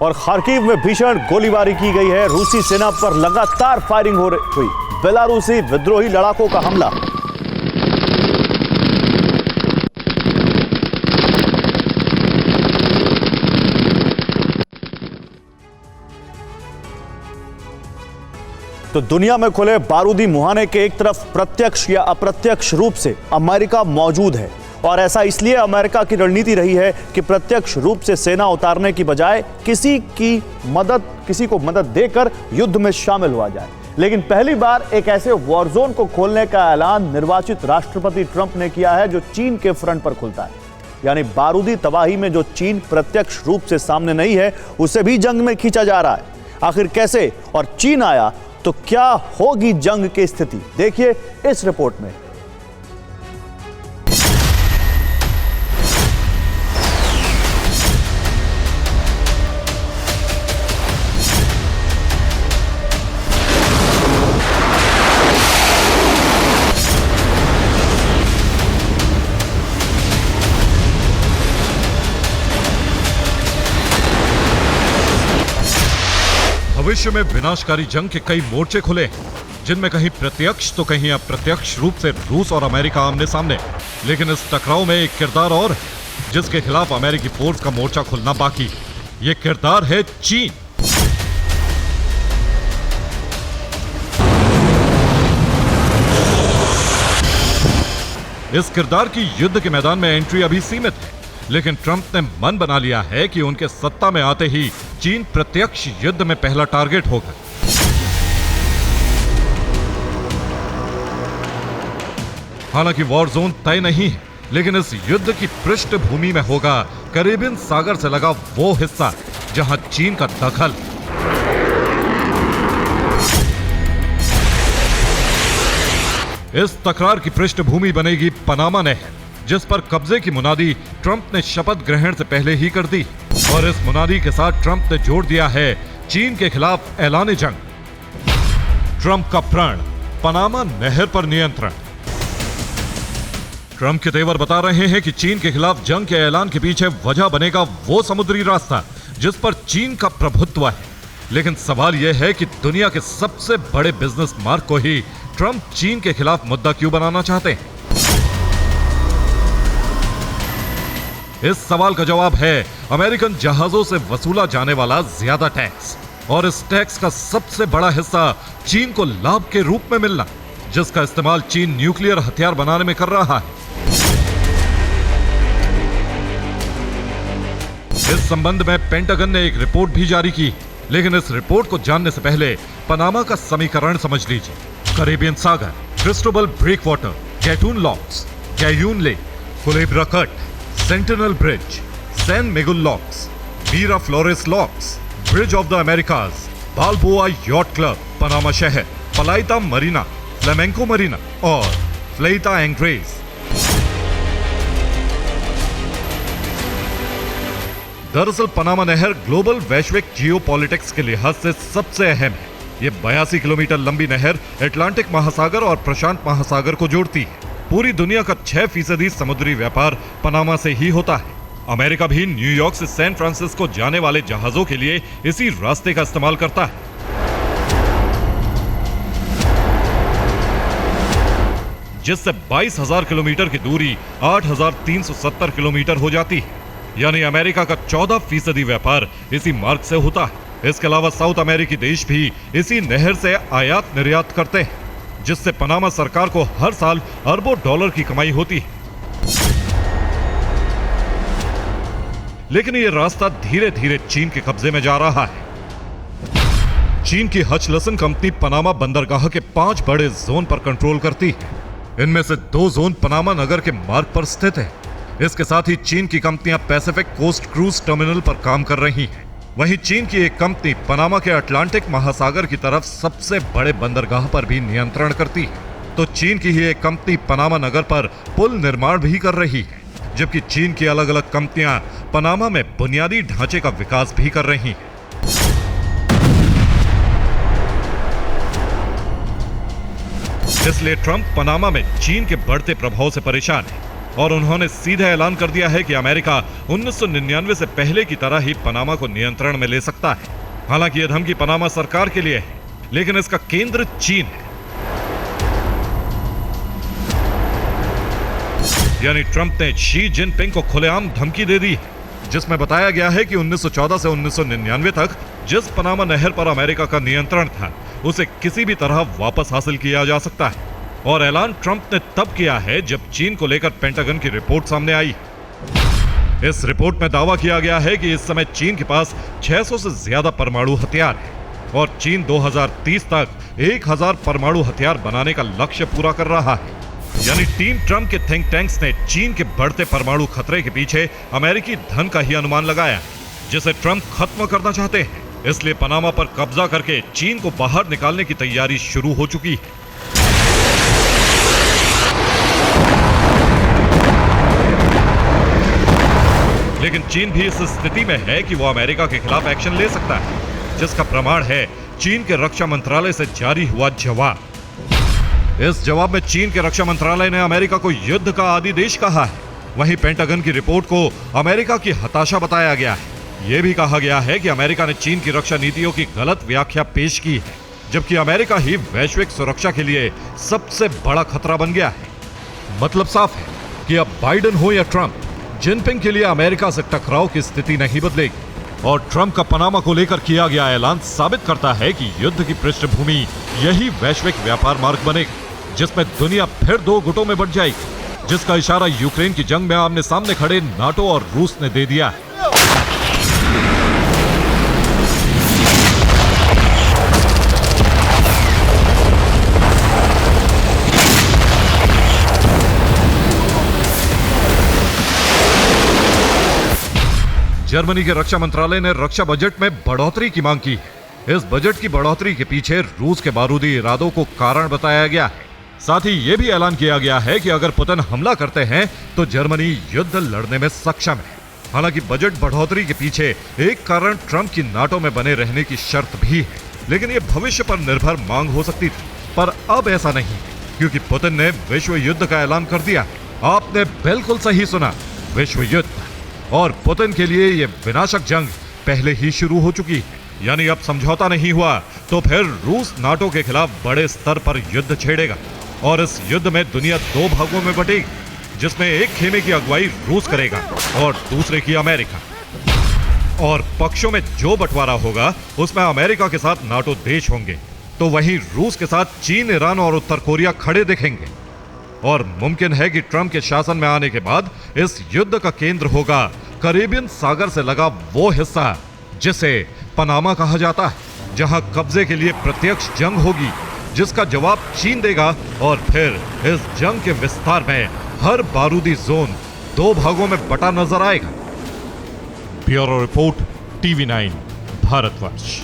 और खार्किव में भीषण गोलीबारी की गई है। रूसी सेना पर लगातार फायरिंग हुई। बेलारूसी विद्रोही लड़ाकों का हमला। तो दुनिया में खुले बारूदी मुहाने के एक तरफ प्रत्यक्ष या अप्रत्यक्ष रूप से अमेरिका मौजूद है, और ऐसा इसलिए अमेरिका की रणनीति रही है कि प्रत्यक्ष रूप से सेना उतारने की बजाय किसी को मदद देकर युद्ध में शामिल हुआ जाए। लेकिन पहली बार एक ऐसे वॉर जोन को खोलने का ऐलान निर्वाचित राष्ट्रपति ट्रंप ने किया है जो चीन के फ्रंट पर खुलता है। यानी बारूदी तबाही में जो चीन प्रत्यक्ष रूप से सामने नहीं है, उसे भी जंग में खींचा जा रहा है। आखिर कैसे और चीन आया तो क्या होगी जंग की स्थिति, देखिए इस रिपोर्ट में। भविष्य में विनाशकारी जंग के कई मोर्चे खुले, जिनमें कहीं प्रत्यक्ष तो कहीं अप्रत्यक्ष रूप से रूस और अमेरिका आमने सामने। लेकिन इस टकराव में एक किरदार और है, जिसके खिलाफ अमेरिकी फोर्स का मोर्चा खुलना बाकी है। ये किरदार है चीन। इस किरदार की युद्ध के मैदान में एंट्री अभी सीमित है, लेकिन ट्रंप ने मन बना लिया है कि उनके सत्ता में आते ही चीन प्रत्यक्ष युद्ध में पहला टारगेट होगा। हालांकि वॉर जोन तय नहीं है, लेकिन इस युद्ध की पृष्ठभूमि में होगा कैरेबियन सागर से लगा वो हिस्सा जहां चीन का दखल। इस तकरार की पृष्ठभूमि बनेगी पनामा नहर, जिस पर कब्जे की मुनादी ट्रंप ने शपथ ग्रहण से पहले ही कर दी। और इस मुनादी के साथ ट्रंप ने जोड़ दिया है चीन के खिलाफ ऐलान जंग। ट्रंप का प्रण, पनामा नहर पर नियंत्रण। ट्रंप के तेवर बता रहे हैं कि चीन के खिलाफ जंग के ऐलान के पीछे वजह बनेगा वो समुद्री रास्ता जिस पर चीन का प्रभुत्व है। लेकिन सवाल यह है कि दुनिया के सबसे बड़े बिजनेस मार्ग को ही ट्रंप चीन के खिलाफ मुद्दा क्यों बनाना चाहते हैं? इस सवाल का जवाब है अमेरिकन जहाजों से वसूला जाने वाला ज्यादा टैक्स, और इस टैक्स का सबसे बड़ा हिस्सा चीन को लाभ के रूप में मिलना, जिसका इस्तेमाल चीन न्यूक्लियर हथियार बनाने में कर रहा है। इस संबंध में पेंटागन ने एक रिपोर्ट भी जारी की, लेकिन इस रिपोर्ट को जानने से पहले पनामा का समीकरण समझ लीजिए। कैरेबियन सागर, Cristobal Breakwater, Gatun Locks, Gatun Lake, Culebra Cut, Centennial Bridge, San Miguel Locks, Miraflores Locks, Bridge of the Americas, Balboa Yacht Club, Panama शहर, पलाइता मरीना, फ्लेमेंको मरीना और फ्लेइता एंग्रेस। दरअसल पनामा नहर ग्लोबल वैश्विक जियोपॉलिटिक्स के लिहाज से सबसे अहम है। ये 82 किलोमीटर लंबी नहर अटलांटिक महासागर और प्रशांत महासागर को जोड़ती है। पूरी दुनिया का 6% समुद्री व्यापार पनामा से ही होता है। अमेरिका भी न्यूयॉर्क से सैन फ्रांसिस्को जाने वाले जहाजों के लिए इसी रास्ते का इस्तेमाल करता है। जिससे 22,000 किलोमीटर की दूरी 8,370 किलोमीटर हो जाती है। यानी अमेरिका का 14% व्यापार इसी मार्ग से होता है। इसके अलावा साउथ अमेरिकी देश भी इसी नहर से आयात निर्यात करते हैं, जिससे पनामा सरकार को हर साल अरबों डॉलर की कमाई होती है। लेकिन यह रास्ता धीरे धीरे चीन के कब्जे में जा रहा है। चीन की हचलसन कंपनी पनामा बंदरगाह के 5 बड़े जोन पर कंट्रोल करती है। इनमें से 2 जोन पनामा नगर के मार्ग पर स्थित है। इसके साथ ही चीन की कंपनियां पैसिफिक कोस्ट क्रूज टर्मिनल पर काम कर रही हैं। वहीं चीन की एक कंपनी पनामा के अटलांटिक महासागर की तरफ सबसे बड़े बंदरगाह पर भी नियंत्रण करती है। तो चीन की ही एक कंपनी पनामा नगर पर पुल निर्माण भी कर रही है, जबकि चीन की अलग अलग कंपनियां पनामा में बुनियादी ढांचे का विकास भी कर रही हैं। इसलिए ट्रंप पनामा में चीन के बढ़ते प्रभाव से परेशान है और उन्होंने सीधे ऐलान कर दिया है कि अमेरिका 1999 से पहले की तरह ही पनामा को नियंत्रण में ले सकता है। हालांकि यह धमकी पनामा सरकार के लिए है, लेकिन इसका केंद्र चीन है। यानी ट्रंप ने शी जिनपिंग को खुलेआम धमकी दे दी है, जिसमें बताया गया है कि 1914 से 1999 तक जिस पनामा नहर पर अमेरिका का नियंत्रण था, उसे किसी भी तरह वापस हासिल किया जा सकता है। और ऐलान ट्रंप ने तब किया है जब चीन को लेकर पेंटागन की रिपोर्ट सामने आई। इस रिपोर्ट में दावा किया गया है कि इस समय चीन के पास 600 से ज्यादा परमाणु हथियार है और चीन 2030 तक 1000 परमाणु हथियार बनाने का लक्ष्य पूरा कर रहा है। यानी टीम ट्रंप के थिंक टैंक्स ने चीन के बढ़ते परमाणु खतरे के पीछे अमेरिकी धन का ही अनुमान लगाया, जिसे ट्रंप खत्म करना चाहते हैं। इसलिए पनामा पर कब्जा करके चीन को बाहर निकालने की तैयारी शुरू हो चुकी है। लेकिन चीन भी इस स्थिति में है कि वो अमेरिका के खिलाफ एक्शन ले सकता है, जिसका प्रमाण है चीन के रक्षा मंत्रालय से जारी हुआ जवाब। इस जवाब में चीन के रक्षा मंत्रालय ने अमेरिका को युद्ध का आदि देश कहा है। वहीं पेंटागन की रिपोर्ट को अमेरिका की हताशा बताया गया है। यह भी कहा गया है कि अमेरिका ने चीन की रक्षा नीतियों की गलत व्याख्या पेश की है, जबकि अमेरिका ही वैश्विक सुरक्षा के लिए सबसे बड़ा खतरा बन गया है। मतलब साफ है कि अब बाइडेन हो या ट्रंप, जिनपिंग के लिए अमेरिका से टकराव की स्थिति नहीं बदलेगी। और ट्रंप का पनामा को लेकर किया गया ऐलान साबित करता है कि युद्ध की पृष्ठभूमि यही वैश्विक व्यापार मार्ग बनेगा, जिसमें दुनिया फिर दो गुटों में बंट जाएगी, जिसका इशारा यूक्रेन की जंग में आमने सामने खड़े नाटो और रूस ने दे दिया है। जर्मनी के रक्षा मंत्रालय ने रक्षा बजट में बढ़ोतरी की मांग की है। इस बजट की बढ़ोतरी के पीछे रूस के बारूदी इरादों को कारण बताया गया है। साथ ही यह भी ऐलान किया गया है कि अगर पुतिन हमला करते हैं तो जर्मनी युद्ध लड़ने में सक्षम है। हालांकि बजट बढ़ोतरी के पीछे एक कारण ट्रंप की नाटो में बने रहने की शर्त भी है, लेकिन यह भविष्य पर निर्भर मांग हो सकती थी। पर अब ऐसा नहीं है, क्योंकि पुतिन ने विश्व युद्ध का ऐलान कर दिया। आपने बिल्कुल सही सुना, विश्व युद्ध। और पुतिन के लिए यह विनाशक जंग पहले ही शुरू हो चुकी है। यानी अब समझौता नहीं हुआ तो फिर रूस नाटो के खिलाफ बड़े स्तर पर युद्ध छेड़ेगा और इस युद्ध में दुनिया दो भागों में बटेगी, जिसमें एक खेमे की अगुवाई रूस करेगा और दूसरे की अमेरिका। और पक्षों में जो बंटवारा होगा उसमें अमेरिका के साथ नाटो देश होंगे, तो वहीं रूस के साथ चीन, ईरान और उत्तर कोरिया खड़े दिखेंगे। और मुमकिन है कि ट्रंप के शासन में आने के बाद इस युद्ध का केंद्र होगा कैरेबियन सागर से लगा वो हिस्सा जिसे पनामा कहा जाता है, जहां कब्जे के लिए प्रत्यक्ष जंग होगी, जिसका जवाब चीन देगा। और फिर इस जंग के विस्तार में हर बारूदी जोन दो भागों में बटा नजर आएगा। Bureau report, TV9 Bharatvarsh.